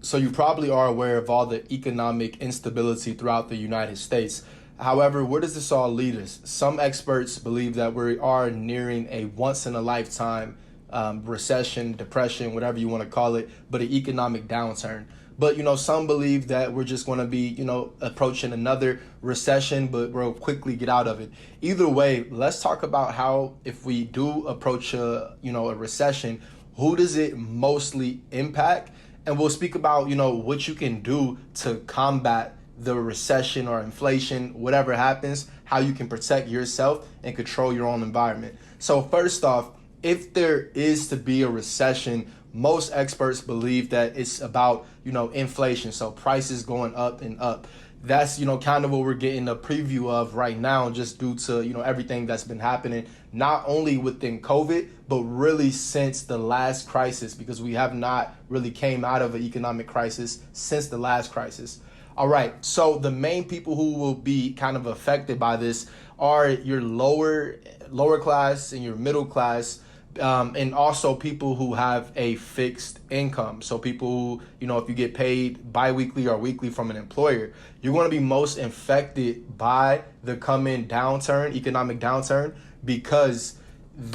So you probably are aware of all the economic instability throughout the United States. However, where does this all lead us? Some experts believe that we are nearing a once in a lifetime recession, depression, whatever you want to call it, but an economic downturn. But, some believe that we're just going to be, approaching another recession, but we'll quickly get out of it. Either way, let's talk about how, if we do approach a recession, who does it mostly impact? And we'll speak about, what you can do to combat the recession or inflation, whatever happens, how you can protect yourself and control your own environment. So first off, if there is to be a recession, most experts believe that it's about, inflation. So prices going up and up. That's, kind of what we're getting a preview of right now, just due to, everything that's been happening, not only within COVID, but really since the last crisis, because we have not really came out of an economic crisis since the last crisis. All right, so the main people who will be kind of affected by this are your lower class and your middle class, and also people who have a fixed income. So people who, if you get paid biweekly or weekly from an employer, you're going to be most affected by the coming downturn, economic downturn, because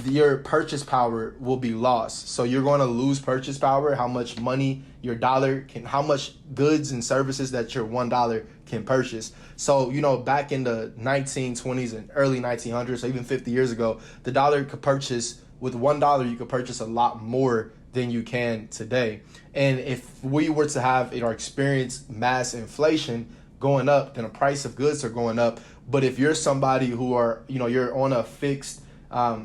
your purchase power will be lost. So you're going to lose purchase power, how much money your dollar can, how much goods and services that your $1 can purchase. So, back in the 1920s and early 1900s, so even 50 years ago, the dollar could purchase, with $1, you could purchase a lot more than you can today. And if we were to have or experience mass inflation going up, then the price of goods are going up. But if you're somebody who are, you're on a fixed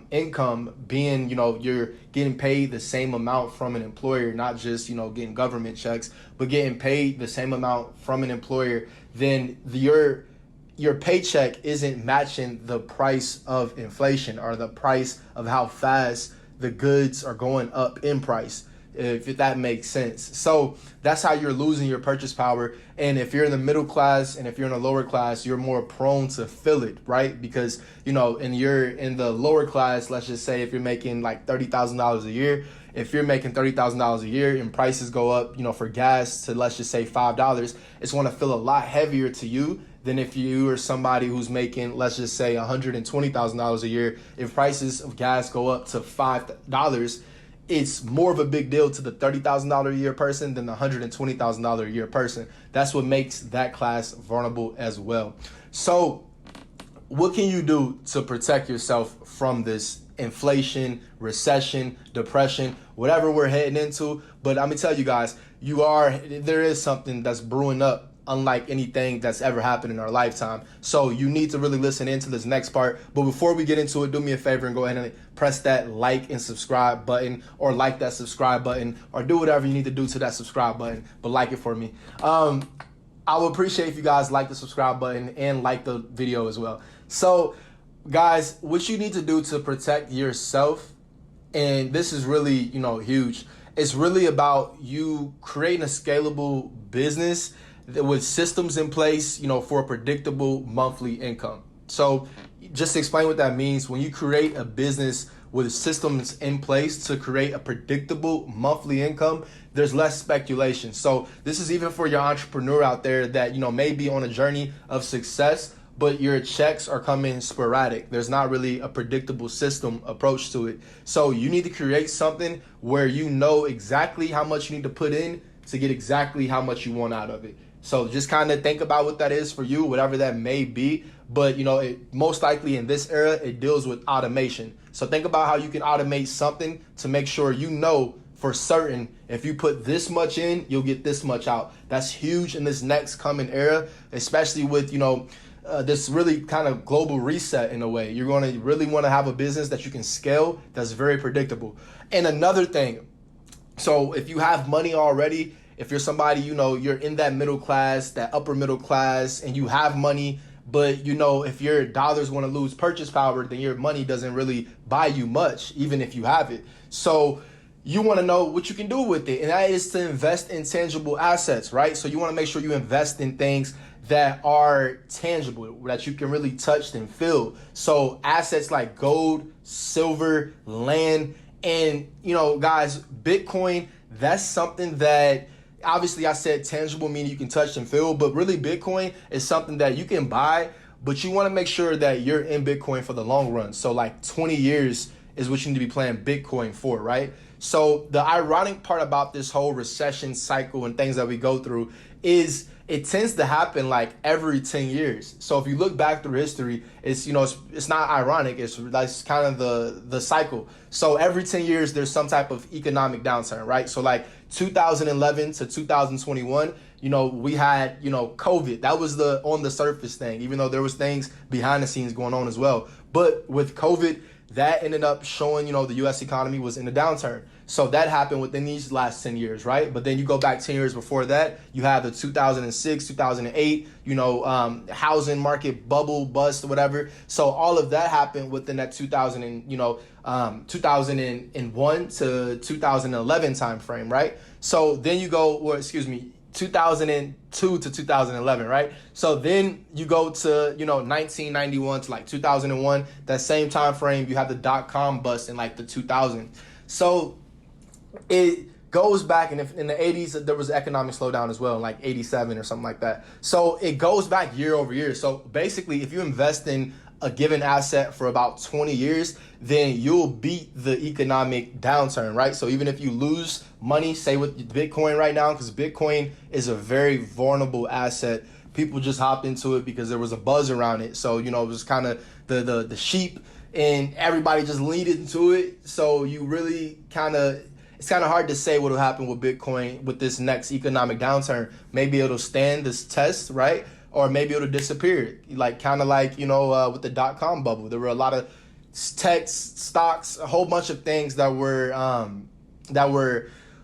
income, being, you're getting paid the same amount from an employer, not just, getting government checks, but getting paid the same amount from an employer, then your paycheck isn't matching the price of inflation or the price of how fast the goods are going up in price, if that makes sense. So that's how you're losing your purchase power. And if you're in the middle class and if you're in the lower class, you're more prone to feel it, right? Because, and you're in the lower class, let's just say if you're making like $30,000 a year, if you're making $30,000 a year and prices go up, for gas to, let's just say $5, it's going to feel a lot heavier to you than if you are somebody who's making, let's just say $120,000 a year. If prices of gas go up to $5, it's more of a big deal to the $30,000 a year person than the $120,000 a year person. That's what makes that class vulnerable as well. So what can you do to protect yourself from this inflation, recession, depression, whatever we're heading into? But I'm gonna tell you guys, there is something that's brewing up unlike anything that's ever happened in our lifetime. So you need to really listen into this next part. But before we get into it, do me a favor and go ahead and press that like and subscribe button, or like that subscribe button, or do whatever you need to do to that subscribe button, but like it for me. I would appreciate if you guys like the subscribe button and like the video as well. So guys, what you need to do to protect yourself, and this is really, huge, it's really about you creating a scalable business with systems in place, for a predictable monthly income. So just to explain what that means, when you create a business with systems in place to create a predictable monthly income, there's less speculation. So this is even for your entrepreneur out there that, may be on a journey of success, but your checks are coming sporadic. There's not really a predictable system approach to it. So you need to create something where you know exactly how much you need to put in to get exactly how much you want out of it. So just kind of think about what that is for you, whatever that may be. But, most likely in this era, it deals with automation. So think about how you can automate something to make sure for certain, if you put this much in, you'll get this much out. That's huge in this next coming era, especially with, this really kind of global reset in a way. You're going to really want to have a business that you can scale that's very predictable. And another thing, so if you have money already, if you're somebody, you're in that middle class, that upper middle class, and you have money, but, if your dollars want to lose purchase power, then your money doesn't really buy you much, even if you have it. So you want to know what you can do with it. And that is to invest in tangible assets, right? So you want to make sure you invest in things that are tangible, that you can really touch and feel. So assets like gold, silver, land, and, guys, Bitcoin, that's something that Obviously, I said tangible, meaning you can touch and feel, but really Bitcoin is something that you can buy, but you want to make sure that you're in Bitcoin for the long run. So like 20 years is what you need to be playing Bitcoin for, right? So the ironic part about this whole recession cycle and things that we go through is it tends to happen like every 10 years. So if you look back through history, it's not ironic. That's kind of the cycle. So every 10 years, there's some type of economic downturn, right? So like 2011 to 2021, we had, COVID. That was the on the surface thing, even though there was things behind the scenes going on as well. But with COVID, that ended up showing, the U.S. economy was in a downturn. So that happened within these last 10 years, right? But then you go back 10 years before that, you have the 2006, 2008, housing market bubble, bust, whatever. So all of that happened within that 2001 to 2011 time frame, right? So then you go, 2002 to 2011, right? So then you go to, 1991 to like 2001, that same time frame, you have the dot-com bust in like the 2000s. So it goes back, and if in the 80s, there was economic slowdown as well, like 87 or something like that. So it goes back year over year. So basically, if you invest in a given asset for about 20 years, then you'll beat the economic downturn, right? So even if you lose money, say with Bitcoin right now, because Bitcoin is a very vulnerable asset, people just hopped into it because there was a buzz around it. So, it was kind of the sheep, and everybody just leaned into it. So you really it's kind of hard to say what will happen with Bitcoin with this next economic downturn. Maybe it'll stand this test, right? Or maybe it'll disappear, like with the dot-com bubble. There were a lot of tech stocks, a whole bunch of things that were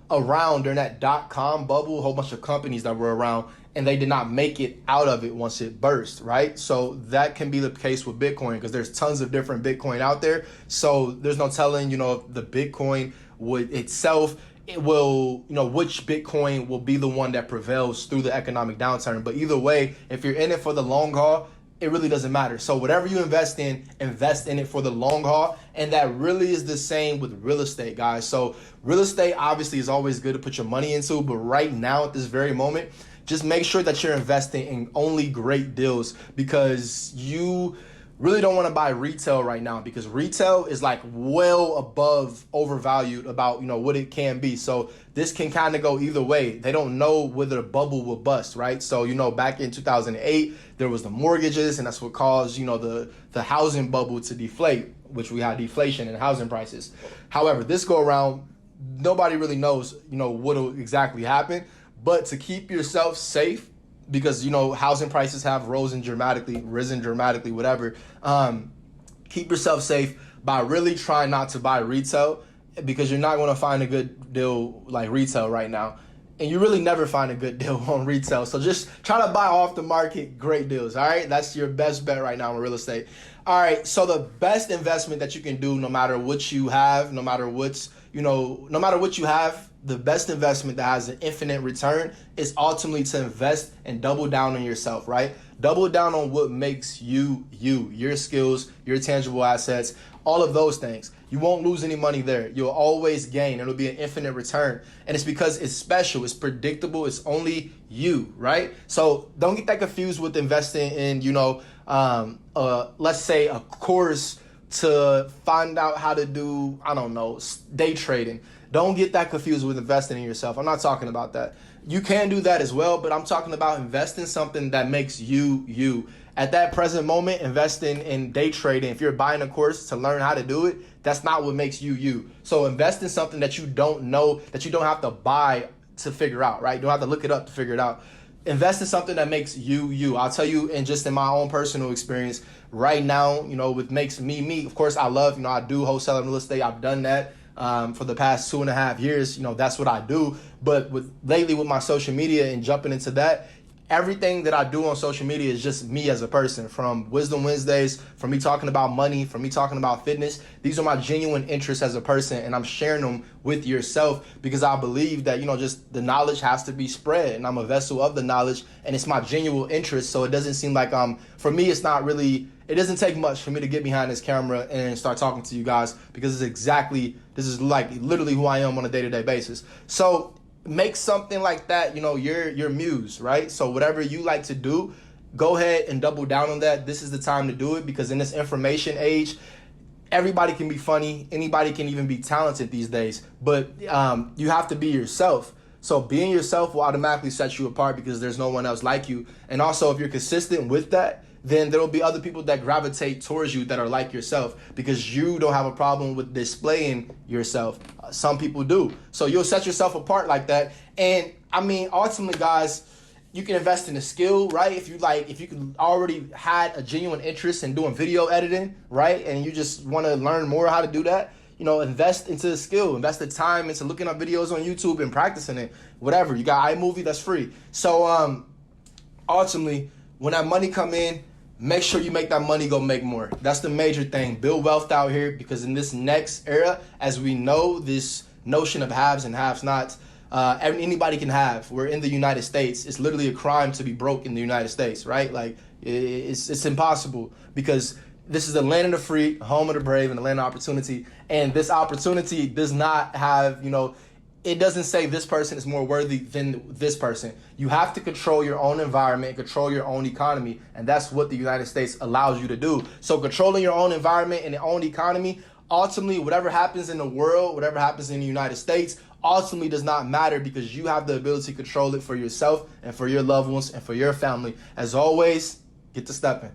around during that dot-com bubble, a whole bunch of companies that were around, and they did not make it out of it once it burst, right? So that can be the case with Bitcoin, because there's tons of different Bitcoin out there. So there's no telling, if the Bitcoin would itself, it will, which Bitcoin will be the one that prevails through the economic downturn. But either way, if you're in it for the long haul, it really doesn't matter. So whatever you invest in it for the long haul. And that really is the same with real estate, guys. So real estate obviously is always good to put your money into, but right now at this very moment, just make sure that you're investing in only great deals, because you really don't want to buy retail right now, because retail is like well above overvalued about, what it can be. So this can kind of go either way. They don't know whether the bubble will bust, right? So, back in 2008, there was the mortgages, and that's what caused, the housing bubble to deflate, which we had deflation in housing prices. However, this go around, nobody really knows, what will exactly happen. But to keep yourself safe, because housing prices have risen dramatically, whatever. Keep yourself safe by really trying not to buy retail, because you're not going to find a good deal like retail right now, and you really never find a good deal on retail. So just try to buy off the market great deals. All right, that's your best bet right now in real estate. All right, so the best investment that you can do, no matter what you have, no matter what you have. The best investment that has an infinite return is ultimately to invest and double down on yourself, right? Double down on what makes you, your skills, your tangible assets, all of those things. You won't lose any money there. You'll always gain. It'll be an infinite return. And it's because it's special, it's predictable, it's only you, right? So don't get that confused with investing in, let's say a course to find out how to do, day trading. Don't get that confused with investing in yourself. I'm not talking about that. You can do that as well, but I'm talking about investing something that makes you, you. At that present moment, investing in day trading, if you're buying a course to learn how to do it, that's not what makes you, you. So invest in something that you don't know, that you don't have to buy to figure out, right? You don't have to look it up to figure it out. Invest in something that makes you, you. I'll tell you, and just in my own personal experience right now, what makes me, me. Of course, I love, I do wholesale real estate. I've done that. For the past 2.5 years, that's what I do. But lately with my social media and jumping into that, everything that I do on social media is just me as a person. From Wisdom Wednesdays, from me talking about money, from me talking about fitness. These are my genuine interests as a person, and I'm sharing them with yourself because I believe that, just the knowledge has to be spread, and I'm a vessel of the knowledge, and it's my genuine interest. So it doesn't seem like, for me, it doesn't take much for me to get behind this camera and start talking to you guys, because this is like literally who I am on a day-to-day basis. So make something like that, your muse, right? So whatever you like to do, go ahead and double down on that. This is the time to do it, because in this information age, everybody can be funny. Anybody can even be talented these days, but you have to be yourself. So being yourself will automatically set you apart, because there's no one else like you. And also, if you're consistent with that, then there will be other people that gravitate towards you that are like yourself, because you don't have a problem with displaying yourself. Some people do. So you'll set yourself apart like that. And I mean, ultimately, guys, you can invest in a skill, right? If you can already had a genuine interest in doing video editing, right? And you just want to learn more how to do that, invest into the skill, invest the time into looking up videos on YouTube and practicing it, whatever. You got iMovie, that's free. So ultimately, when that money come in, make sure you make that money go make more. That's the major thing. Build wealth out here, because in this next era, as we know, this notion of haves and have-nots, anybody can have. We're in the United States. It's literally a crime to be broke in the United States, right? Like, it's impossible, because this is the land of the free, home of the brave, and the land of opportunity. And this opportunity does not have, it doesn't say this person is more worthy than this person. You have to control your own environment, control your own economy. And that's what the United States allows you to do. So controlling your own environment and your own economy, ultimately, whatever happens in the world, whatever happens in the United States, ultimately does not matter, because you have the ability to control it for yourself and for your loved ones and for your family. As always, get to stepping.